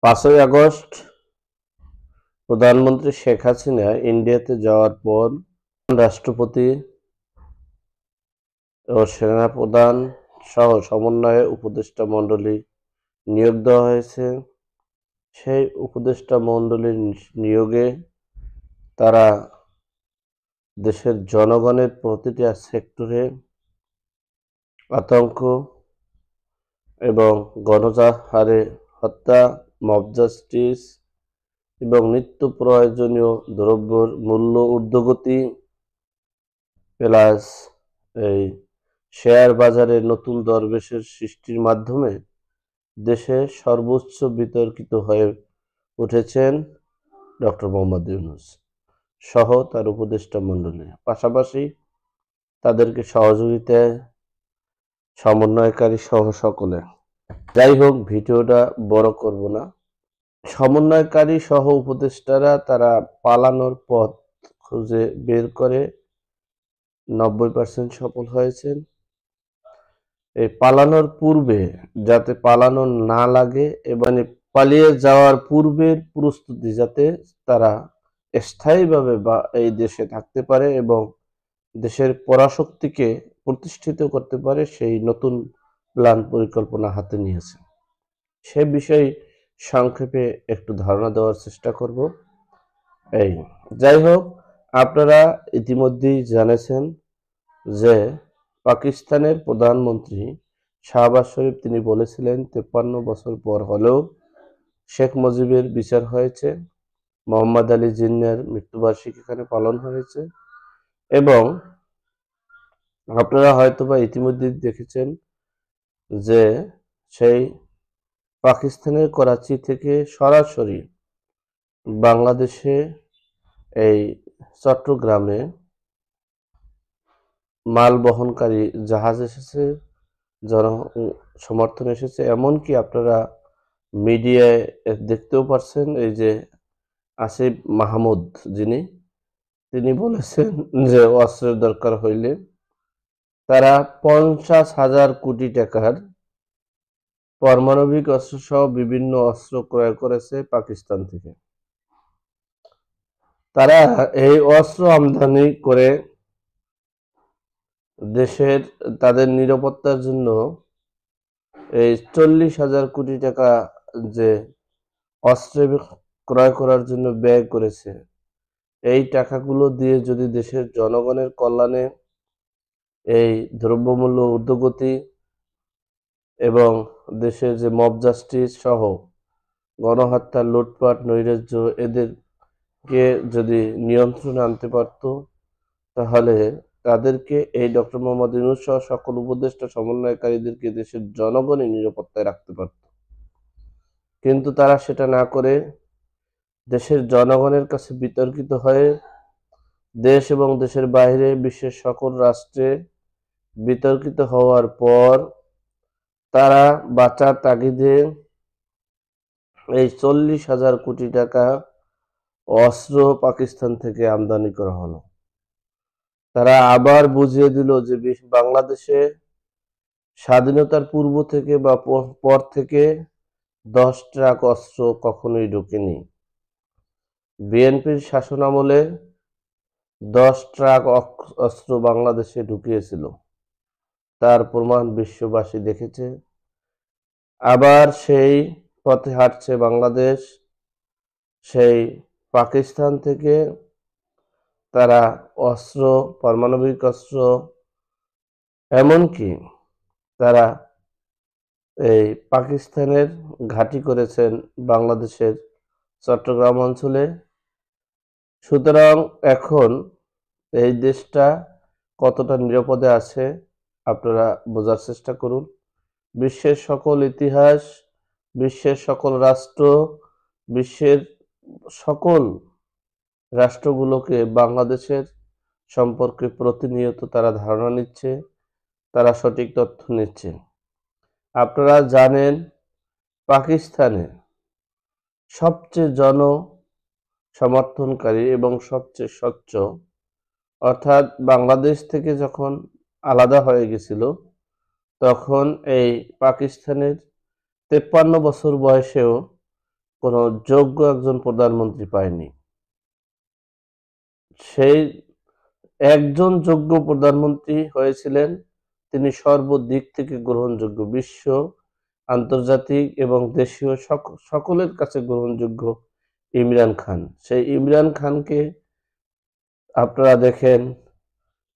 5ই August প্রধানমন্ত্রী শেখ হাসিনা ইন্ডিয়াতে যাওয়ার পর রাষ্ট্রপতি ও সেনাপ্রধান সহ সমন্বয়ে উপদেষ্টা মণ্ডলী নিয়োগ দেওয়া হয়েছে। সেই উপদেষ্টা মণ্ডলীর নিয়োগে তারা দেশের জনগণের প্রতিটি সেক্টরে আতঙ্ক এবং গণহারে হত্যা, মব জাস্টিস এবং নিত্য প্রয়োজনীয় দ্রব্যের মূল্য ঊর্ধ্বগতি প্লাস এই শেয়ার বাজারে নতুন দরবেশের সৃষ্টির মাধ্যমে দেশে সর্বোচ্চ বিতর্কিত হয়ে উঠেছেন ডক্টর মোহাম্মদ ইউনূস সহ তার উপদেষ্টা মণ্ডলী। পাশাপাশি তাদেরকে সহযোগিতায় সমন্বয়কারী সহ সকলে। যাই হোক, ভিডিওটা বড় করব না। সমন্বয়কারী সহ উপদেষ্টারা তারা পালানোর পথ খুঁজে বের করে 90% সফল হয়েছেন। এই পালানোর পূর্বে যাতে পালানো না লাগে এবং পালিয়ে যাওয়ার পূর্বের প্রস্তুতি যাতে তারা স্থায়ীভাবে বা এই দেশে থাকতে পারে এবং দেশের পরাশক্তিকে প্রতিষ্ঠিত করতে পারে, সেই নতুন প্ল্যান পরিকল্পনা হাতে নিয়েছে। সে বিষয়ে সংক্ষেপে একটু ধারণা দেওয়ার চেষ্টা করব। যাই হোক, আপনারা ইতিমধ্যেই জানেছেন যে পাকিস্তানের প্রধানমন্ত্রী শাহবাজ শরীফ তিনি বলেছিলেন 53 বছর পর হলেও শেখ মুজিবের বিচার হয়েছে, মোহাম্মদ আলী জিন্নার মৃত্যুবার্ষিকী এখানে পালন হয়েছে এবং আপনারা হয়তোবা ইতিমধ্যে দেখেছেন যে সেই পাকিস্তানের করাচি থেকে সরাসরি বাংলাদেশে এই চট্টগ্রামে মাল বহনকারী জাহাজ এসেছে, জনসমর্থন এসেছে। এমনকি আপনারা মিডিয়ায় দেখতেও পারছেন, এই যে আসিফ মাহমুদ তিনি বলেছেন যে অস্ত্রের দরকার হইলে তারা 50,000 কোটি টাকার পারমাণবিক অস্ত্র সহ বিভিন্ন অস্ত্র ক্রয় করেছে পাকিস্তান থেকে। তারা এই অস্ত্র আমদানি করে দেশের তাদের নিরাপত্তার জন্য এই 40,000 কোটি টাকা যে অস্ত্র ক্রয় করার জন্য ব্যয় করেছে, এই টাকাগুলো দিয়ে যদি দেশের জনগণের কল্যাণে এই দ্রব্যমূল্য ঊর্ধ্বগতি এবং দেশের যে মব জাস্টিস সহ গণহত্যা, লুটপাট, নৈরাজ্য এদেরকে যদি নিয়ন্ত্রণে আনতে পারত, তাহলে তাদেরকে এই ডক্টর মোহাম্মদ ইউনূস সহ সকল উপদেষ্টা সমন্বয়কারীদেরকে দেশের জনগণই নিরাপত্তায় রাখতে পারত। কিন্তু তারা সেটা না করে দেশের জনগণের কাছে বিতর্কিত হয়ে দেশ এবং দেশের বাইরে বিশ্বের সকল রাষ্ট্রে বিতর্কিত হওয়ার পর তারা বাঁচার তাগিদে এই 40,000 কোটি টাকা অস্ত্র পাকিস্তান থেকে আমদানি করা হলো। তারা আবার বুঝিয়ে দিল যে বাংলাদেশে স্বাধীনতার পূর্ব থেকে বা পর থেকে 10 ট্রাক অস্ত্র কখনোই ঢোকেনি। বিএনপির শাসনামলে 10 ট্রাক অস্ত্র বাংলাদেশে ঢুকিয়েছিল, তার প্রমাণ বিশ্ববাসী দেখেছে। আবার সেই পথে হাঁটছে বাংলাদেশ। সেই পাকিস্তান থেকে তারা অস্ত্র, পারমাণবিক অস্ত্র, এমনকি তারা এই পাকিস্তানের ঘাঁটি করেছেন বাংলাদেশের চট্টগ্রাম অঞ্চলে। সুতরাং এখন এই দেশটা কতটা নিরাপদে আছে আপনারা বোঝার চেষ্টা করুন। বিশ্বের সকল ইতিহাস, বিশ্বের সকল রাষ্ট্র, বিশ্বের সকল রাষ্ট্রগুলোকে বাংলাদেশের সম্পর্কে প্রতিনিয়ত তারা ধারণা নিচ্ছে, তারা সঠিক তথ্য নিচ্ছে। আপনারা জানেন পাকিস্তানে সবচেয়ে জনসমর্থনকারী এবং সবচেয়ে স্বচ্ছ, অর্থাৎ বাংলাদেশ থেকে যখন আলাদা হয়ে গেছিল তখন এই পাকিস্তানের 53 বছর বয়সেও কোনো যোগ্য একজন প্রধানমন্ত্রী পায়নি। সেই একজন যোগ্য প্রধানমন্ত্রী হয়েছিলেন, তিনি সর্বদিক থেকে গ্রহণযোগ্য, বিশ্ব, আন্তর্জাতিক এবং দেশীয় সকলের কাছে গ্রহণযোগ্য ইমরান খান। সেই ইমরান খানকে আপনারা দেখেন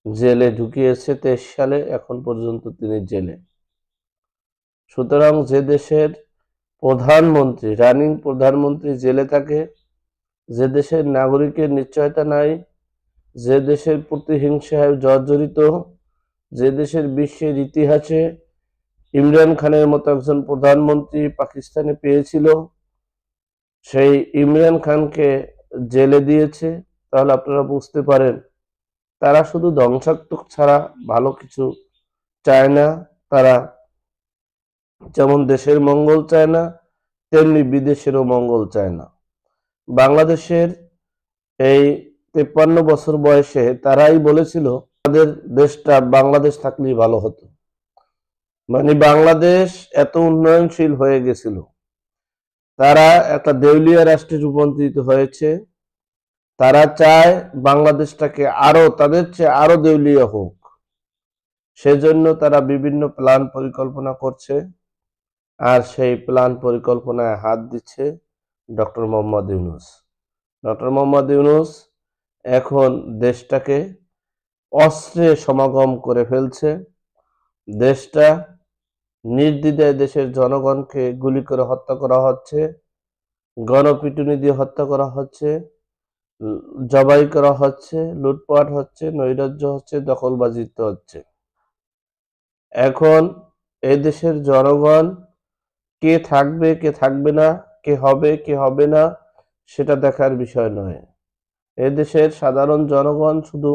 জেলে ঢুকিয়েছে 23 সালে, এখন পর্যন্ত তিনি জেলে। সুতরাং যে দেশের প্রধানমন্ত্রী, রানিং প্রধানমন্ত্রী জেলে থাকে, যে দেশের নাগরিকের নিশ্চয়তা নাই, যে দেশের প্রতিহিংসায় জর্জরিত, যে দেশের বিশ্বের ইতিহাসে ইমরান খানের মতো একজন প্রধানমন্ত্রী পাকিস্তানে পেয়েছিল, সেই ইমরান খানকে জেলে দিয়েছে। তাহলে আপনারা বুঝতে পারেন তারা শুধু ধ্বংসাত্মক ছাড়া ভালো কিছু চায় না। তারা যেমন দেশের মঙ্গল চায় না, তেমনি বিদেশেরও মঙ্গল চায় না। বাংলাদেশের এই 53 বছর বয়সে তারাই বলেছিল আমাদের দেশটা বাংলাদেশ থাকলেই ভালো হতো। মানে বাংলাদেশ এত উন্নয়নশীল হয়ে গেছিল, তারা একটা দেউলিয়া রাষ্ট্রে রূপান্তরিত হয়েছে। তারা চায় বাংলাদেশটাকে আরো তাদের চেয়ে আরো দেউলিয়া হোক। সেজন্য তারা বিভিন্ন প্ল্যান পরিকল্পনা করছে, আর সেই প্ল্যান পরিকল্পনায় হাত দিচ্ছে ডক্টর মোহাম্মদ ইউনূস। ডক্টর মোহাম্মদ ইউনূস এখন দেশটাকে অস্ত্রে সমাগম করে ফেলছে। দেশটা নির্দ্বিধায় দেশের জনগণকে গুলি করে হত্যা করা হচ্ছে, গণপিটুনি দিয়ে হত্যা করা হচ্ছে, জবাই করা হচ্ছে, লুটপাট হচ্ছে, নৈরাজ্য হচ্ছে, দখলবাজিত্ব হচ্ছে। এখন এই দেশের জনগণ কে থাকবে কে থাকবে না, কে হবে কে হবে না, সেটা দেখার বিষয় নয়। এ দেশের সাধারণ জনগণ শুধু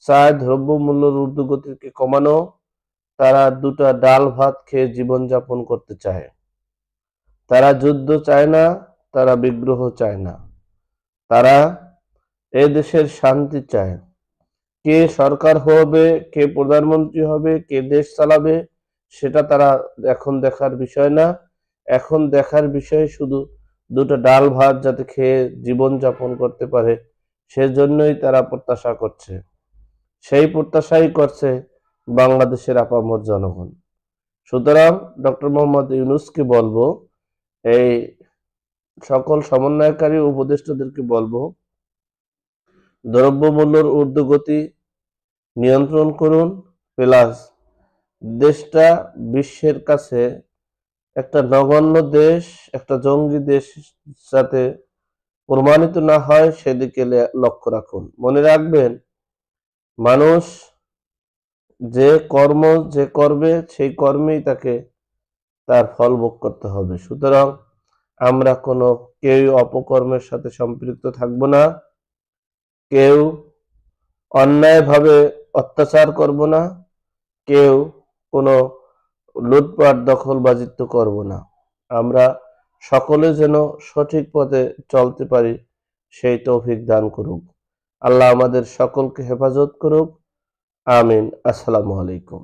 চায় দ্রব্যমূল্যের ঊর্ধ্বগতিকে কমানো। তারা দুটা ডাল ভাত খেয়ে জীবনযাপন করতে চায়। তারা যুদ্ধ চায় না, তারা বিগ্রহ চায় না। তারা এ দেশের শান্তি চায়। কে সরকার হবে, কে প্রধানমন্ত্রী হবে, কে দেশ চালাবে, সেটা তারা এখন দেখার বিষয় না। এখন দেখার বিষয় শুধু দুটো ডাল ভাত যাতে খেয়ে জীবনযাপন করতে পারে, সেজন্যই তারা প্রত্যাশা করছে। সেই প্রত্যাশাই করছে বাংলাদেশের আপামর জনগণ। সুতরাং ডক্টর মোহাম্মদ ইউনূসকে বলবো, এই সকল সমন্বয়কারী উপদেষ্টাদেরকে বলবো, দ্রব্যমূল্যের ঊর্ধ্বগতি নিয়ন্ত্রণ করুন, প্লাস দেশটা বিশ্বের কাছে একটা নগণ্য দেশ, একটা জঙ্গি দেশ যাতে প্রমাণিত না হয় সেদিকে লক্ষ্য রাখুন। মনে রাখবেন, মানুষ যে কর্ম যে করবে সেই কর্মেই তাকে তার ফল ভোগ করতে হবে। সুতরাং আমরা কেউ অপকর্মের সাথে সম্পৃক্ত থাকব না, কেউ অন্যায়ভাবে অত্যাচার করব না, কেউ কোনো লুটপাট দখলবাজিত্ব করব না। আমরা সকলে যেন সঠিক পথে চলতে পারি, সেই তৌফিক দান করুক। আল্লাহ আমাদের সকলকে হেফাজত করুক। আমিন। আসসালামু আলাইকুম।